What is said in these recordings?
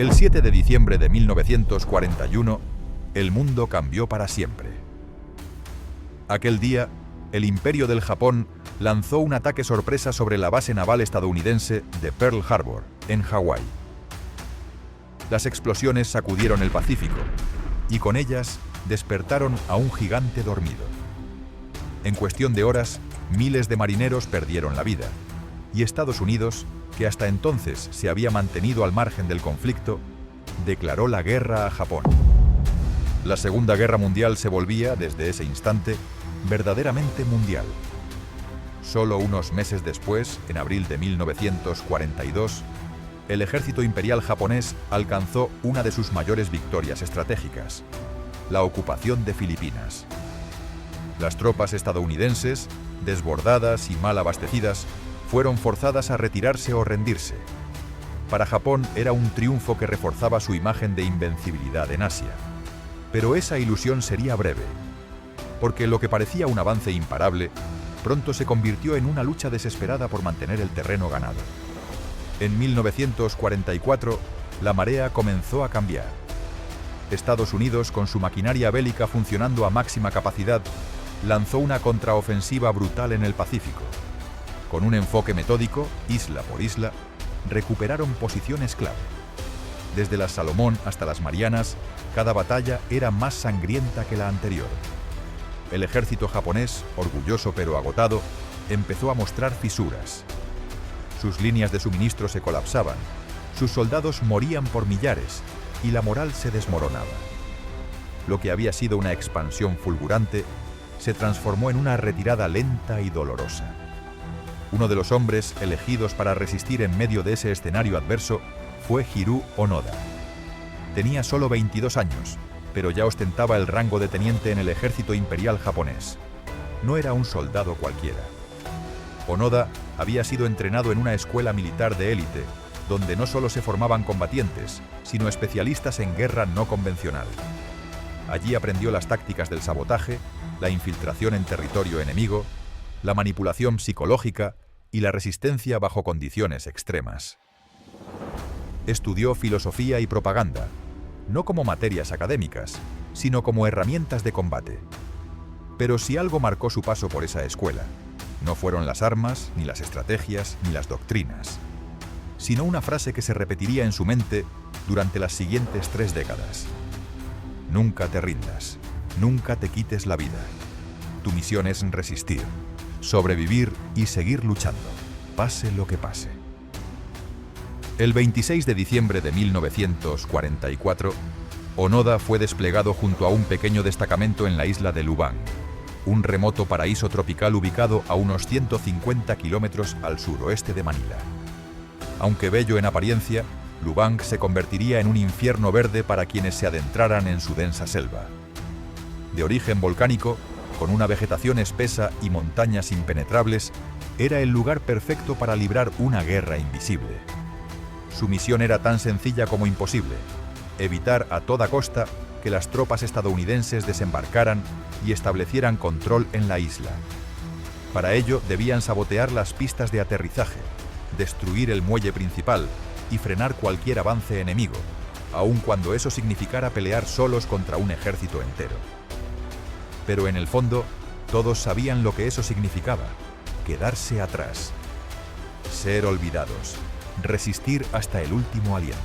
El 7 de diciembre de 1941, el mundo cambió para siempre. Aquel día, el Imperio del Japón lanzó un ataque sorpresa sobre la base naval estadounidense de Pearl Harbor, en Hawái. Las explosiones sacudieron el Pacífico, y con ellas despertaron a un gigante dormido. En cuestión de horas, miles de marineros perdieron la vida, y Estados Unidos, que hasta entonces se había mantenido al margen del conflicto, declaró la guerra a Japón. La Segunda Guerra Mundial se volvía, desde ese instante, verdaderamente mundial. Solo unos meses después, en abril de 1942, el ejército imperial japonés alcanzó una de sus mayores victorias estratégicas, la ocupación de Filipinas. Las tropas estadounidenses, desbordadas y mal abastecidas, fueron forzadas a retirarse o rendirse. Para Japón era un triunfo que reforzaba su imagen de invencibilidad en Asia. Pero esa ilusión sería breve, porque lo que parecía un avance imparable, pronto se convirtió en una lucha desesperada por mantener el terreno ganado. En 1944, la marea comenzó a cambiar. Estados Unidos, con su maquinaria bélica funcionando a máxima capacidad, lanzó una contraofensiva brutal en el Pacífico. Con un enfoque metódico, isla por isla, recuperaron posiciones clave. Desde las Salomón hasta las Marianas, cada batalla era más sangrienta que la anterior. El ejército japonés, orgulloso pero agotado, empezó a mostrar fisuras. Sus líneas de suministro se colapsaban, sus soldados morían por millares y la moral se desmoronaba. Lo que había sido una expansión fulgurante se transformó en una retirada lenta y dolorosa. Uno de los hombres elegidos para resistir en medio de ese escenario adverso fue Hiroo Onoda. Tenía solo 22 años, pero ya ostentaba el rango de teniente en el ejército imperial japonés. No era un soldado cualquiera. Onoda había sido entrenado en una escuela militar de élite, donde no solo se formaban combatientes, sino especialistas en guerra no convencional. Allí aprendió las tácticas del sabotaje, la infiltración en territorio enemigo, la manipulación psicológica y la resistencia bajo condiciones extremas. Estudió filosofía y propaganda, no como materias académicas, sino como herramientas de combate. Pero si algo marcó su paso por esa escuela, no fueron las armas, ni las estrategias, ni las doctrinas, sino una frase que se repetiría en su mente durante las siguientes 3 décadas. Nunca te rindas, nunca te quites la vida. Tu misión es resistir, sobrevivir y seguir luchando, pase lo que pase. El 26 de diciembre de 1944, Onoda fue desplegado junto a un pequeño destacamento en la isla de Lubang, un remoto paraíso tropical ubicado a unos 150 kilómetros al suroeste de Manila. Aunque bello en apariencia, Lubang se convertiría en un infierno verde para quienes se adentraran en su densa selva. De origen volcánico, con una vegetación espesa y montañas impenetrables, era el lugar perfecto para librar una guerra invisible. Su misión era tan sencilla como imposible: evitar a toda costa que las tropas estadounidenses desembarcaran y establecieran control en la isla. Para ello debían sabotear las pistas de aterrizaje, destruir el muelle principal y frenar cualquier avance enemigo, aun cuando eso significara pelear solos contra un ejército entero. Pero en el fondo, todos sabían lo que eso significaba: quedarse atrás, ser olvidados, resistir hasta el último aliento.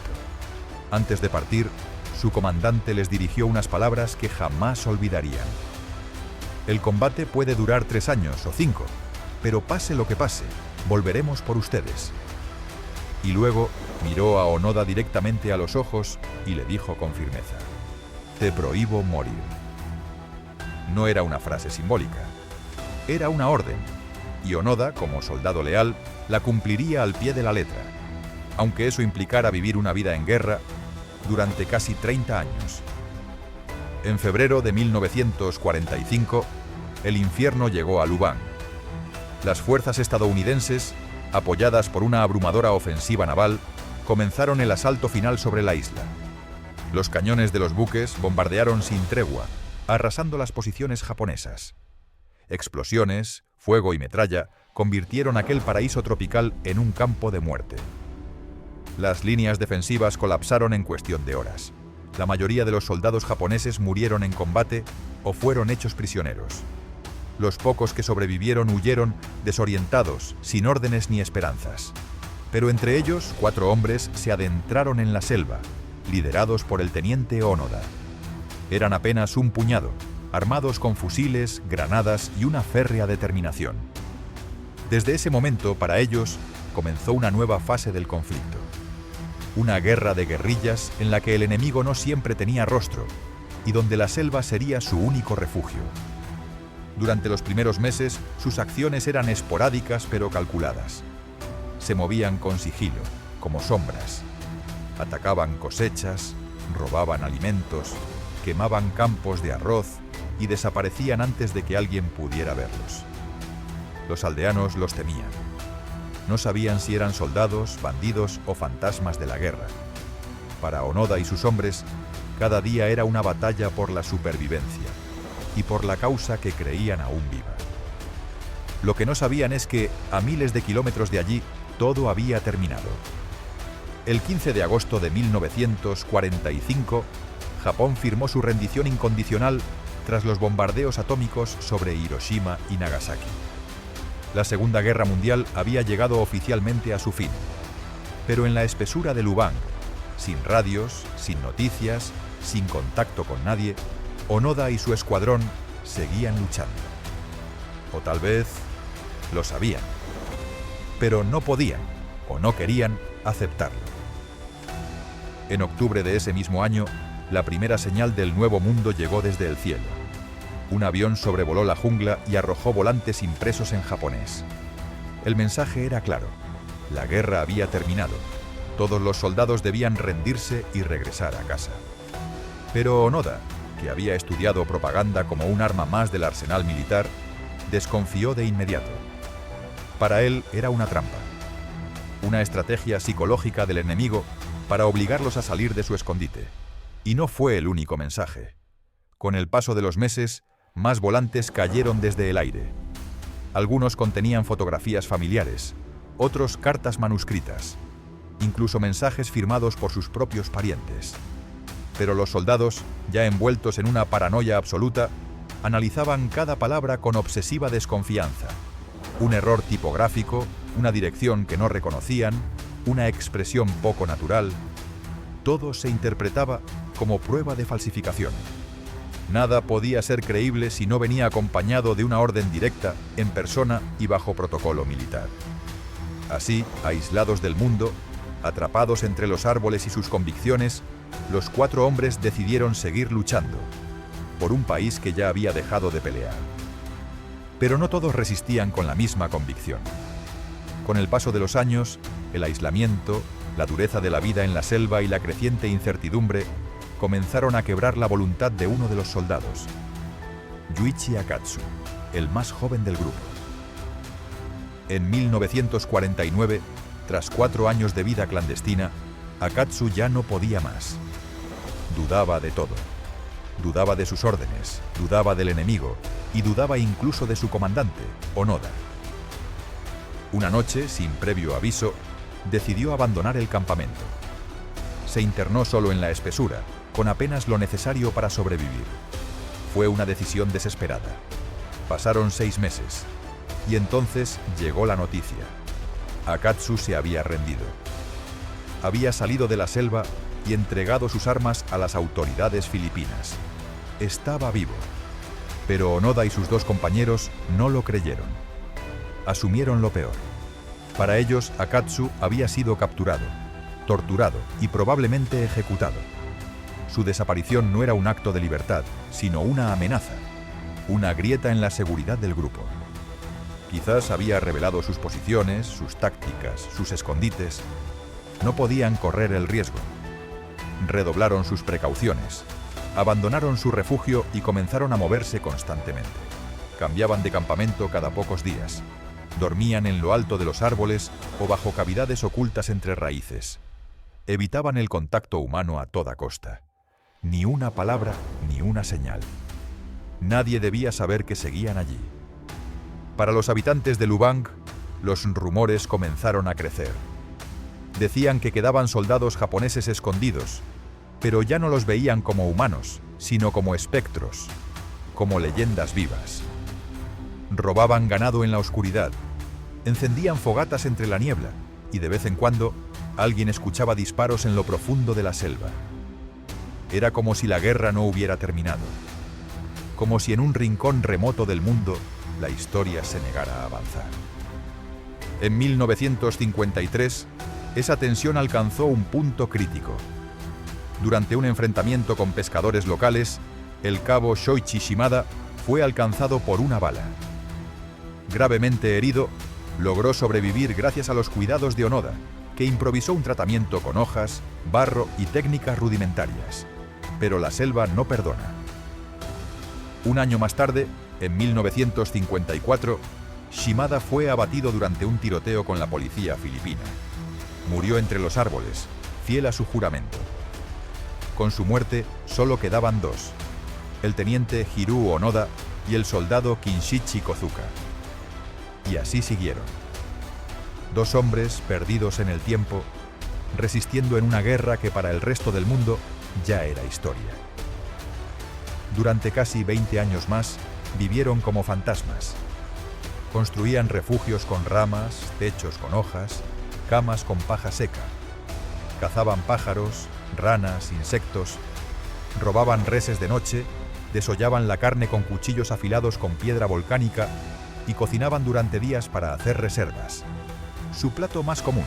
Antes de partir, su comandante les dirigió unas palabras que jamás olvidarían. El combate puede durar 3 años o 5, pero pase lo que pase, volveremos por ustedes. Y luego miró a Onoda directamente a los ojos y le dijo con firmeza: te prohíbo morir. No era una frase simbólica, era una orden, y Onoda, como soldado leal, la cumpliría al pie de la letra, aunque eso implicara vivir una vida en guerra durante casi 30 años. En febrero de 1945, el infierno llegó a Lubang. Las fuerzas estadounidenses, apoyadas por una abrumadora ofensiva naval, comenzaron el asalto final sobre la isla. Los cañones de los buques bombardearon sin tregua, arrasando las posiciones japonesas. Explosiones, fuego y metralla convirtieron aquel paraíso tropical en un campo de muerte. Las líneas defensivas colapsaron en cuestión de horas. La mayoría de los soldados japoneses murieron en combate o fueron hechos prisioneros. Los pocos que sobrevivieron huyeron desorientados, sin órdenes ni esperanzas. Pero entre ellos, 4 hombres se adentraron en la selva, liderados por el teniente Onoda. Eran apenas un puñado, armados con fusiles, granadas y una férrea determinación. Desde ese momento, para ellos, comenzó una nueva fase del conflicto. Una guerra de guerrillas en la que el enemigo no siempre tenía rostro y donde la selva sería su único refugio. Durante los primeros meses, sus acciones eran esporádicas pero calculadas. Se movían con sigilo, como sombras. Atacaban cosechas, robaban alimentos, quemaban campos de arroz y desaparecían antes de que alguien pudiera verlos. Los aldeanos los temían. No sabían si eran soldados, bandidos o fantasmas de la guerra. Para Onoda y sus hombres, cada día era una batalla por la supervivencia y por la causa que creían aún viva. Lo que no sabían es que, a miles de kilómetros de allí, todo había terminado. El 15 de agosto de 1945, Japón firmó su rendición incondicional tras los bombardeos atómicos sobre Hiroshima y Nagasaki. La Segunda Guerra Mundial había llegado oficialmente a su fin, pero en la espesura de Lubang, sin radios, sin noticias, sin contacto con nadie, Onoda y su escuadrón seguían luchando. O tal vez lo sabían, pero no podían o no querían aceptarlo. En octubre de ese mismo año, la primera señal del Nuevo Mundo llegó desde el cielo. Un avión sobrevoló la jungla y arrojó volantes impresos en japonés. El mensaje era claro: la guerra había terminado. Todos los soldados debían rendirse y regresar a casa. Pero Onoda, que había estudiado propaganda como un arma más del arsenal militar, desconfió de inmediato. Para él era una trampa, una estrategia psicológica del enemigo para obligarlos a salir de su escondite. Y no fue el único mensaje. Con el paso de los meses, más volantes cayeron desde el aire. Algunos contenían fotografías familiares, otros cartas manuscritas, incluso mensajes firmados por sus propios parientes. Pero los soldados, ya envueltos en una paranoia absoluta, analizaban cada palabra con obsesiva desconfianza. Un error tipográfico, una dirección que no reconocían, una expresión poco natural. Todo se interpretaba como prueba de falsificación. Nada podía ser creíble si no venía acompañado de una orden directa, en persona y bajo protocolo militar. Así, aislados del mundo, atrapados entre los árboles y sus convicciones, los 4 hombres decidieron seguir luchando por un país que ya había dejado de pelear. Pero no todos resistían con la misma convicción. Con el paso de los años, el aislamiento, la dureza de la vida en la selva y la creciente incertidumbre comenzaron a quebrar la voluntad de uno de los soldados, Yuichi Akatsu, el más joven del grupo. En 1949, tras 4 años de vida clandestina, Akatsu ya no podía más. Dudaba de todo. Dudaba de sus órdenes, dudaba del enemigo y dudaba incluso de su comandante, Onoda. Una noche, sin previo aviso, decidió abandonar el campamento. Se internó solo en la espesura, con apenas lo necesario para sobrevivir. Fue una decisión desesperada. Pasaron 6 meses, y entonces llegó la noticia. Akatsu se había rendido. Había salido de la selva y entregado sus armas a las autoridades filipinas. Estaba vivo. Pero Onoda y sus 2 compañeros no lo creyeron. Asumieron lo peor. Para ellos, Akatsu había sido capturado, torturado y probablemente ejecutado. Su desaparición no era un acto de libertad, sino una amenaza, una grieta en la seguridad del grupo. Quizás había revelado sus posiciones, sus tácticas, sus escondites. No podían correr el riesgo. Redoblaron sus precauciones, abandonaron su refugio y comenzaron a moverse constantemente. Cambiaban de campamento cada pocos días. Dormían en lo alto de los árboles o bajo cavidades ocultas entre raíces. Evitaban el contacto humano a toda costa. Ni una palabra, ni una señal. Nadie debía saber que seguían allí. Para los habitantes de Lubang, los rumores comenzaron a crecer. Decían que quedaban soldados japoneses escondidos, pero ya no los veían como humanos, sino como espectros, como leyendas vivas. Robaban ganado en la oscuridad, encendían fogatas entre la niebla y de vez en cuando alguien escuchaba disparos en lo profundo de la selva. Era como si la guerra no hubiera terminado, como si en un rincón remoto del mundo la historia se negara a avanzar. En 1953, esa tensión alcanzó un punto crítico. Durante un enfrentamiento con pescadores locales, el cabo Shoichi Shimada fue alcanzado por una bala. Gravemente herido, logró sobrevivir gracias a los cuidados de Onoda, que improvisó un tratamiento con hojas, barro y técnicas rudimentarias. Pero la selva no perdona. Un año más tarde, en 1954, Shimada fue abatido durante un tiroteo con la policía filipina. Murió entre los árboles, fiel a su juramento. Con su muerte, solo quedaban dos: el teniente Hiroo Onoda y el soldado Kinshichi Kozuka. Y así siguieron. Dos hombres perdidos en el tiempo, resistiendo en una guerra que para el resto del mundo ya era historia. Durante casi 20 años más, vivieron como fantasmas. Construían refugios con ramas, techos con hojas, camas con paja seca. Cazaban pájaros, ranas, insectos, robaban reses de noche, desollaban la carne con cuchillos afilados con piedra volcánica y cocinaban durante días para hacer reservas. Su plato más común: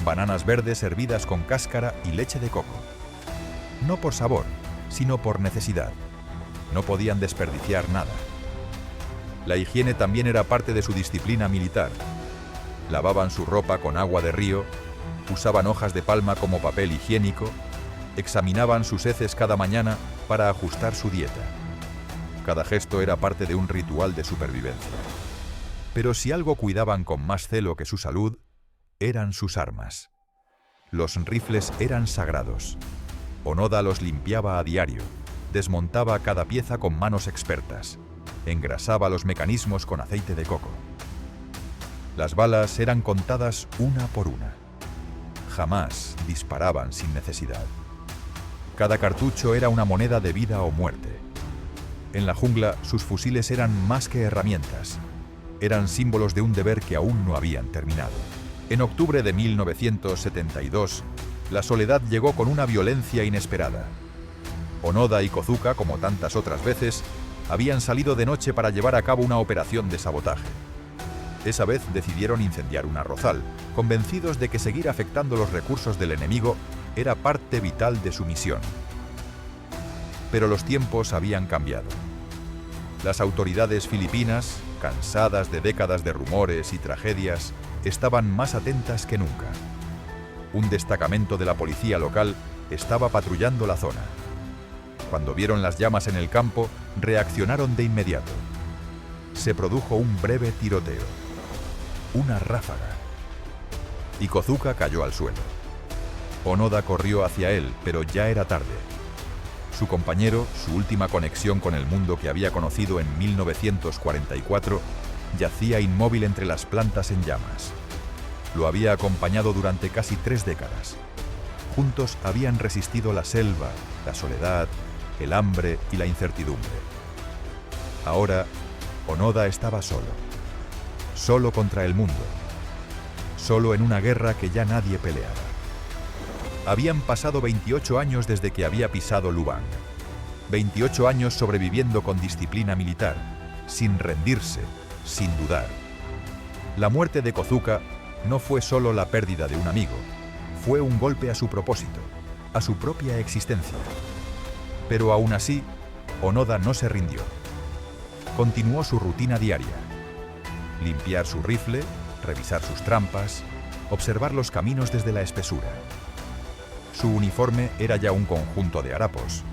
bananas verdes hervidas con cáscara y leche de coco. No por sabor, sino por necesidad. No podían desperdiciar nada. La higiene también era parte de su disciplina militar. Lavaban su ropa con agua de río, usaban hojas de palma como papel higiénico, examinaban sus heces cada mañana para ajustar su dieta. Cada gesto era parte de un ritual de supervivencia. Pero si algo cuidaban con más celo que su salud, eran sus armas. Los rifles eran sagrados. Onoda los limpiaba a diario, desmontaba cada pieza con manos expertas, engrasaba los mecanismos con aceite de coco. Las balas eran contadas una por una. Jamás disparaban sin necesidad. Cada cartucho era una moneda de vida o muerte. En la jungla, sus fusiles eran más que herramientas. Eran símbolos de un deber que aún no habían terminado. En octubre de 1972, la soledad llegó con una violencia inesperada. Onoda y Kozuka, como tantas otras veces, habían salido de noche para llevar a cabo una operación de sabotaje. Esa vez decidieron incendiar un arrozal, convencidos de que seguir afectando los recursos del enemigo era parte vital de su misión. Pero los tiempos habían cambiado. Las autoridades filipinas, cansadas de décadas de rumores y tragedias, estaban más atentas que nunca. Un destacamento de la policía local estaba patrullando la zona. Cuando vieron las llamas en el campo, reaccionaron de inmediato. Se produjo un breve tiroteo. Una ráfaga. Y Kozuka cayó al suelo. Onoda corrió hacia él, pero ya era tarde. Su compañero, su última conexión con el mundo que había conocido en 1944, yacía inmóvil entre las plantas en llamas. Lo había acompañado durante casi 3 décadas. Juntos habían resistido la selva, la soledad, el hambre y la incertidumbre. Ahora, Onoda estaba solo. Solo contra el mundo. Solo en una guerra que ya nadie peleaba. Habían pasado 28 años desde que había pisado Lubang. 28 años sobreviviendo con disciplina militar, sin rendirse, sin dudar. La muerte de Kozuka no fue solo la pérdida de un amigo, fue un golpe a su propósito, a su propia existencia. Pero aún así, Onoda no se rindió. Continuó su rutina diaria. Limpiar su rifle, revisar sus trampas, observar los caminos desde la espesura. Su uniforme era ya un conjunto de harapos,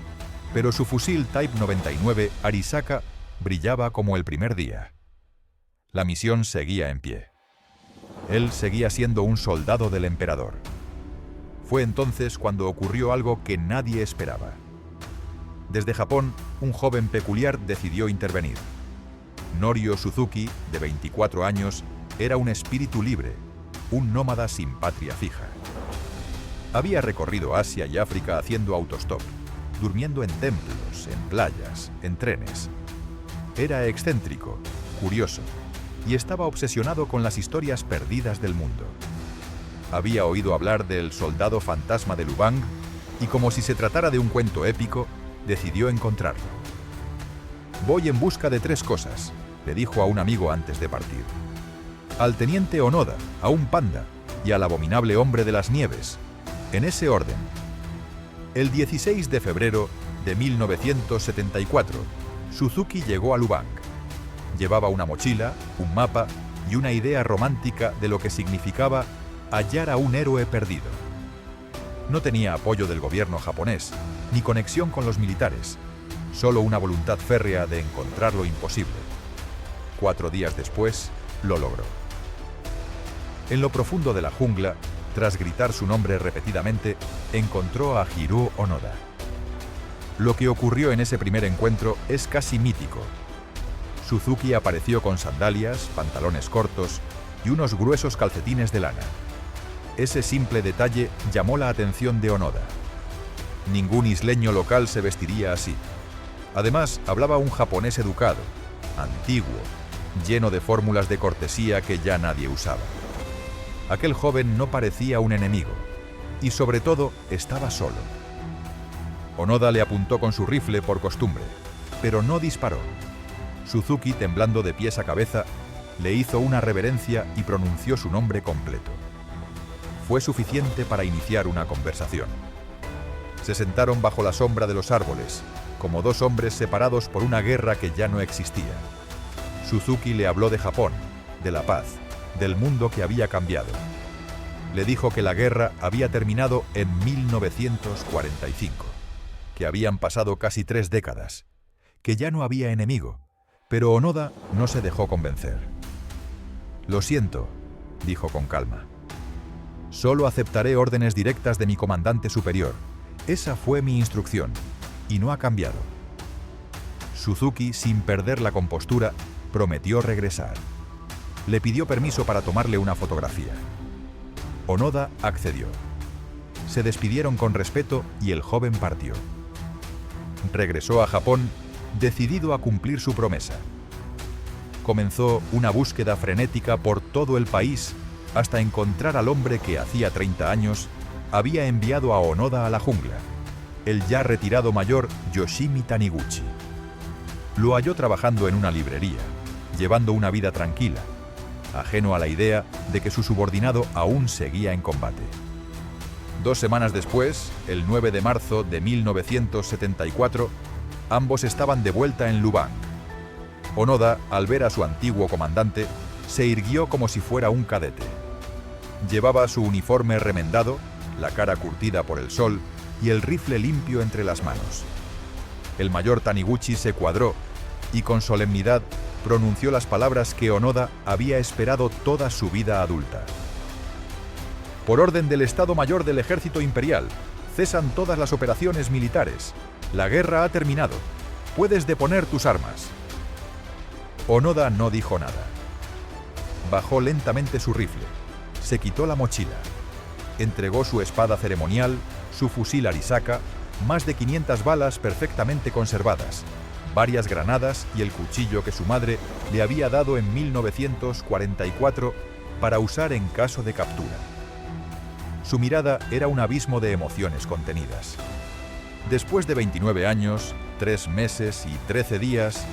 pero su fusil Type 99 Arisaka brillaba como el primer día. La misión seguía en pie. Él seguía siendo un soldado del emperador. Fue entonces cuando ocurrió algo que nadie esperaba. Desde Japón, un joven peculiar decidió intervenir. Norio Suzuki, de 24 años, era un espíritu libre, un nómada sin patria fija. Había recorrido Asia y África haciendo autostop, durmiendo en templos, en playas, en trenes. Era excéntrico, curioso, y estaba obsesionado con las historias perdidas del mundo. Había oído hablar del soldado fantasma de Lubang y, como si se tratara de un cuento épico, decidió encontrarlo. «Voy en busca de 3 cosas», le dijo a un amigo antes de partir. «Al teniente Onoda, a un panda y al abominable hombre de las nieves, en ese orden». El 16 de febrero de 1974, Suzuki llegó a Lubang. Llevaba una mochila, un mapa y una idea romántica de lo que significaba hallar a un héroe perdido. No tenía apoyo del gobierno japonés, ni conexión con los militares, solo una voluntad férrea de encontrar lo imposible. 4 días después, lo logró. En lo profundo de la jungla, tras gritar su nombre repetidamente, encontró a Hiroo Onoda. Lo que ocurrió en ese primer encuentro es casi mítico. Suzuki apareció con sandalias, pantalones cortos y unos gruesos calcetines de lana. Ese simple detalle llamó la atención de Onoda. Ningún isleño local se vestiría así. Además, hablaba un japonés educado, antiguo, lleno de fórmulas de cortesía que ya nadie usaba. Aquel joven no parecía un enemigo, y sobre todo estaba solo. Onoda le apuntó con su rifle por costumbre, pero no disparó. Suzuki, temblando de pies a cabeza, le hizo una reverencia y pronunció su nombre completo. Fue suficiente para iniciar una conversación. Se sentaron bajo la sombra de los árboles, como 2 hombres separados por una guerra que ya no existía. Suzuki le habló de Japón, de la paz, del mundo que había cambiado. Le dijo que la guerra había terminado en 1945, que habían pasado casi 3 décadas, que ya no había enemigo, pero Onoda no se dejó convencer. «Lo siento», dijo con calma. «Solo aceptaré órdenes directas de mi comandante superior. Esa fue mi instrucción, y no ha cambiado». Suzuki, sin perder la compostura, prometió regresar. Le pidió permiso para tomarle una fotografía. Onoda accedió. Se despidieron con respeto y el joven partió. Regresó a Japón, decidido a cumplir su promesa. Comenzó una búsqueda frenética por todo el país hasta encontrar al hombre que hacía 30 años había enviado a Onoda a la jungla, el ya retirado mayor Yoshimi Taniguchi. Lo halló trabajando en una librería, llevando una vida tranquila, ajeno a la idea de que su subordinado aún seguía en combate. 2 semanas después, el 9 de marzo de 1974, ambos estaban de vuelta en Lubang. Onoda, al ver a su antiguo comandante, se irguió como si fuera un cadete. Llevaba su uniforme remendado, la cara curtida por el sol y el rifle limpio entre las manos. El mayor Taniguchi se cuadró y con solemnidad pronunció las palabras que Onoda había esperado toda su vida adulta. «Por orden del Estado Mayor del Ejército Imperial, cesan todas las operaciones militares. La guerra ha terminado. Puedes deponer tus armas». Onoda no dijo nada. Bajó lentamente su rifle, se quitó la mochila, entregó su espada ceremonial, su fusil Arisaka, más de 500 balas perfectamente conservadas, varias granadas y el cuchillo que su madre le había dado en 1944 para usar en caso de captura. Su mirada era un abismo de emociones contenidas. Después de 29 años, 3 meses y 13 días,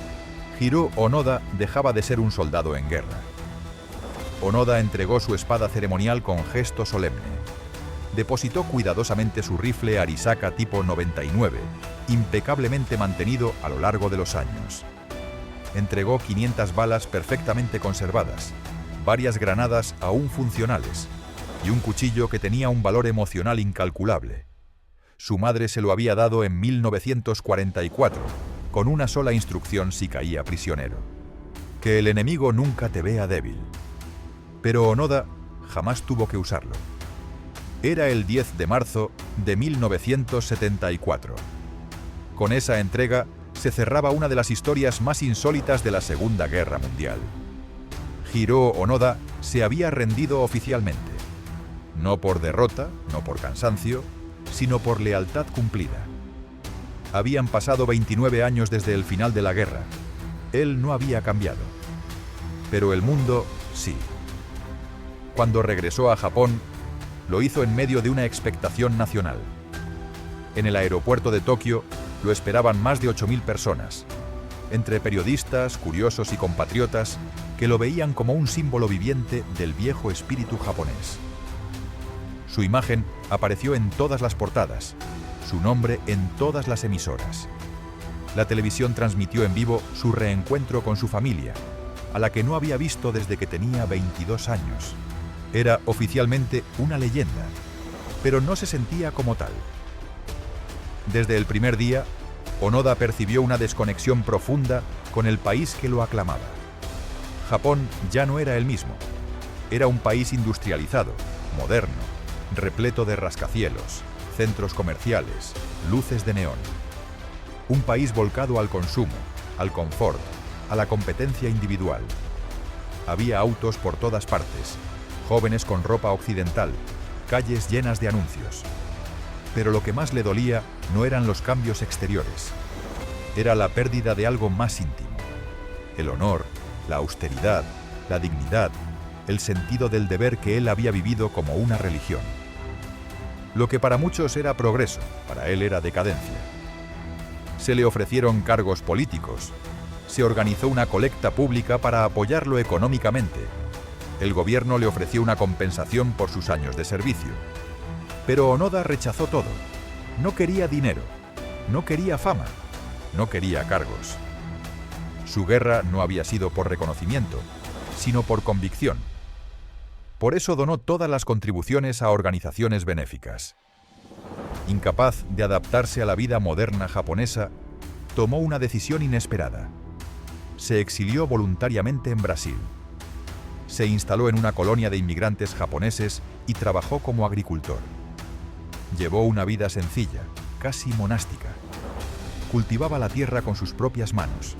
Hiroo Onoda dejaba de ser un soldado en guerra. Onoda entregó su espada ceremonial con gesto solemne. Depositó cuidadosamente su rifle Arisaka tipo 99, impecablemente mantenido a lo largo de los años. Entregó 500 balas perfectamente conservadas, varias granadas aún funcionales y un cuchillo que tenía un valor emocional incalculable. Su madre se lo había dado en 1944, con una sola instrucción si caía prisionero: que el enemigo nunca te vea débil. Pero Onoda jamás tuvo que usarlo. Era el 10 de marzo de 1974. Con esa entrega se cerraba una de las historias más insólitas de la Segunda Guerra Mundial. Hiro Onoda se había rendido oficialmente. No por derrota, no por cansancio, sino por lealtad cumplida. Habían pasado 29 años desde el final de la guerra. Él no había cambiado. Pero el mundo, sí. Cuando regresó a Japón, lo hizo en medio de una expectación nacional. En el aeropuerto de Tokio lo esperaban más de 8.000 personas, entre periodistas, curiosos y compatriotas que lo veían como un símbolo viviente del viejo espíritu japonés. Su imagen apareció en todas las portadas, su nombre en todas las emisoras. La televisión transmitió en vivo su reencuentro con su familia, a la que no había visto desde que tenía 22 años. Era oficialmente una leyenda, pero no se sentía como tal. Desde el primer día, Onoda percibió una desconexión profunda con el país que lo aclamaba. Japón ya no era el mismo. Era un país industrializado, moderno, repleto de rascacielos, centros comerciales, luces de neón. Un país volcado al consumo, al confort, a la competencia individual. Había autos por todas partes, jóvenes con ropa occidental, calles llenas de anuncios. Pero lo que más le dolía no eran los cambios exteriores. Era la pérdida de algo más íntimo. El honor, la austeridad, la dignidad, el sentido del deber que él había vivido como una religión. Lo que para muchos era progreso, para él era decadencia. Se le ofrecieron cargos políticos. Se organizó una colecta pública para apoyarlo económicamente. El gobierno le ofreció una compensación por sus años de servicio. Pero Onoda rechazó todo. No quería dinero, no quería fama, no quería cargos. Su guerra no había sido por reconocimiento, sino por convicción. Por eso donó todas las contribuciones a organizaciones benéficas. Incapaz de adaptarse a la vida moderna japonesa, tomó una decisión inesperada. Se exilió voluntariamente en Brasil. Se instaló en una colonia de inmigrantes japoneses y trabajó como agricultor. Llevó una vida sencilla, casi monástica. Cultivaba la tierra con sus propias manos.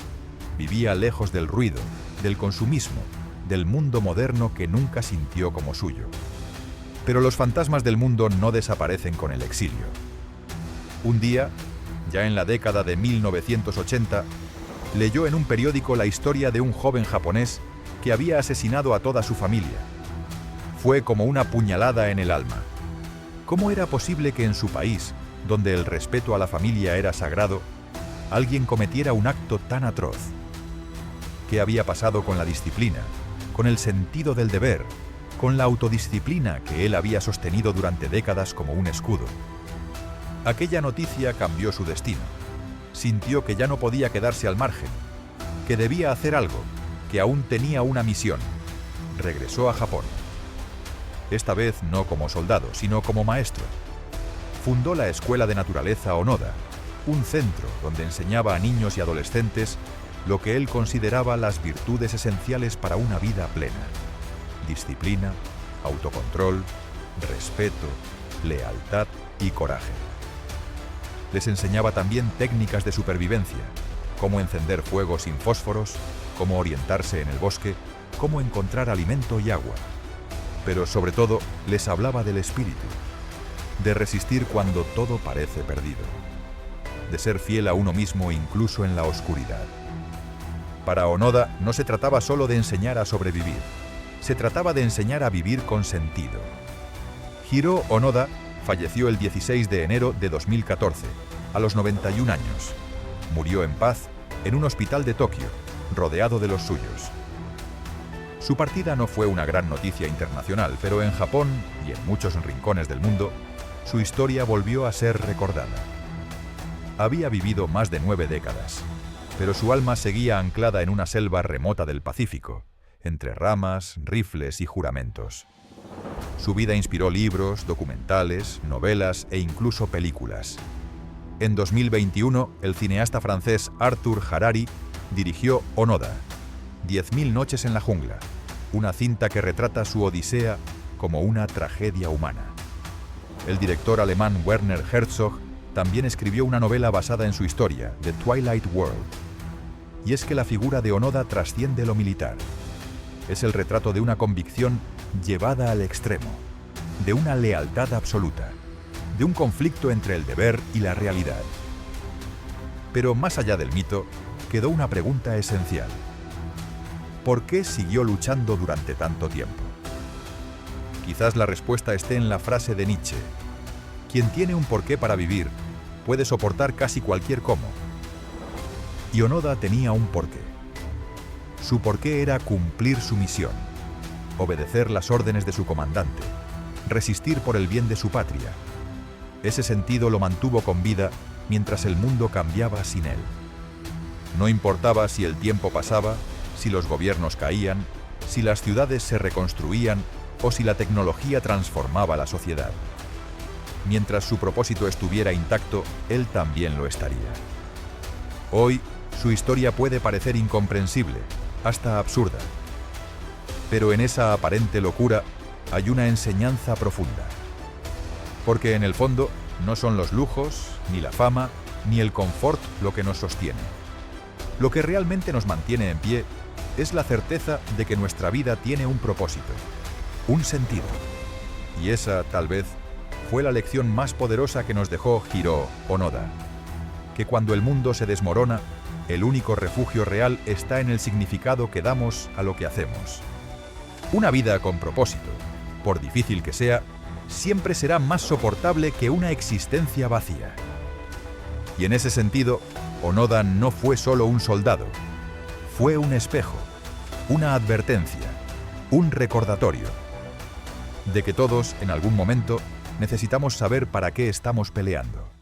Vivía lejos del ruido, del consumismo, del mundo moderno que nunca sintió como suyo. Pero los fantasmas del mundo no desaparecen con el exilio. Un día, ya en la década de 1980, leyó en un periódico la historia de un joven japonés que había asesinado a toda su familia. Fue como una puñalada en el alma. ¿Cómo era posible que en su país, donde el respeto a la familia era sagrado, alguien cometiera un acto tan atroz? ¿Qué había pasado con la disciplina, con el sentido del deber, con la autodisciplina que él había sostenido durante décadas como un escudo? Aquella noticia cambió su destino. Sintió que ya no podía quedarse al margen, que debía hacer algo, que aún tenía una misión. Regresó a Japón. Esta vez no como soldado, sino como maestro. Fundó la Escuela de Naturaleza Onoda, un centro donde enseñaba a niños y adolescentes lo que él consideraba las virtudes esenciales para una vida plena: disciplina, autocontrol, respeto, lealtad y coraje. Les enseñaba también técnicas de supervivencia, cómo encender fuego sin fósforos, cómo orientarse en el bosque, cómo encontrar alimento y agua. Pero sobre todo les hablaba del espíritu, de resistir cuando todo parece perdido, de ser fiel a uno mismo incluso en la oscuridad. Para Onoda no se trataba solo de enseñar a sobrevivir, se trataba de enseñar a vivir con sentido. Hiro Onoda falleció el 16 de enero de 2014, a los 91 años. Murió en paz en un hospital de Tokio, rodeado de los suyos. Su partida no fue una gran noticia internacional, pero en Japón y en muchos rincones del mundo, su historia volvió a ser recordada. Había vivido más de 9 décadas, pero su alma seguía anclada en una selva remota del Pacífico, entre ramas, rifles y juramentos. Su vida inspiró libros, documentales, novelas e incluso películas. En 2021, el cineasta francés Arthur Harari dirigió Onoda, 10.000 noches en la jungla, una cinta que retrata su odisea como una tragedia humana. El director alemán Werner Herzog también escribió una novela basada en su historia, The Twilight World. Y es que la figura de Onoda trasciende lo militar. es el retrato de una convicción llevada al extremo, de una lealtad absoluta, de un conflicto entre el deber y la realidad. Pero más allá del mito, quedó una pregunta esencial. ¿Por qué siguió luchando durante tanto tiempo? Quizás la respuesta esté en la frase de Nietzsche: quien tiene un porqué para vivir, puede soportar casi cualquier cómo. Y Onoda tenía un porqué. Su porqué era cumplir su misión, obedecer las órdenes de su comandante, resistir por el bien de su patria. Ese sentido lo mantuvo con vida mientras el mundo cambiaba sin él. No importaba si el tiempo pasaba, si los gobiernos caían, si las ciudades se reconstruían o si la tecnología transformaba la sociedad. Mientras su propósito estuviera intacto, él también lo estaría. Hoy, su historia puede parecer incomprensible, hasta absurda. Pero en esa aparente locura hay una enseñanza profunda. Porque en el fondo, no son los lujos, ni la fama, ni el confort lo que nos sostiene. Lo que realmente nos mantiene en pie es la certeza de que nuestra vida tiene un propósito, un sentido. Y esa, tal vez, fue la lección más poderosa que nos dejó Hiro Onoda. Que cuando el mundo se desmorona, el único refugio real está en el significado que damos a lo que hacemos. Una vida con propósito, por difícil que sea, siempre será más soportable que una existencia vacía. Y en ese sentido, Onoda no fue solo un soldado, fue un espejo, una advertencia, un recordatorio de que todos, en algún momento, necesitamos saber para qué estamos peleando.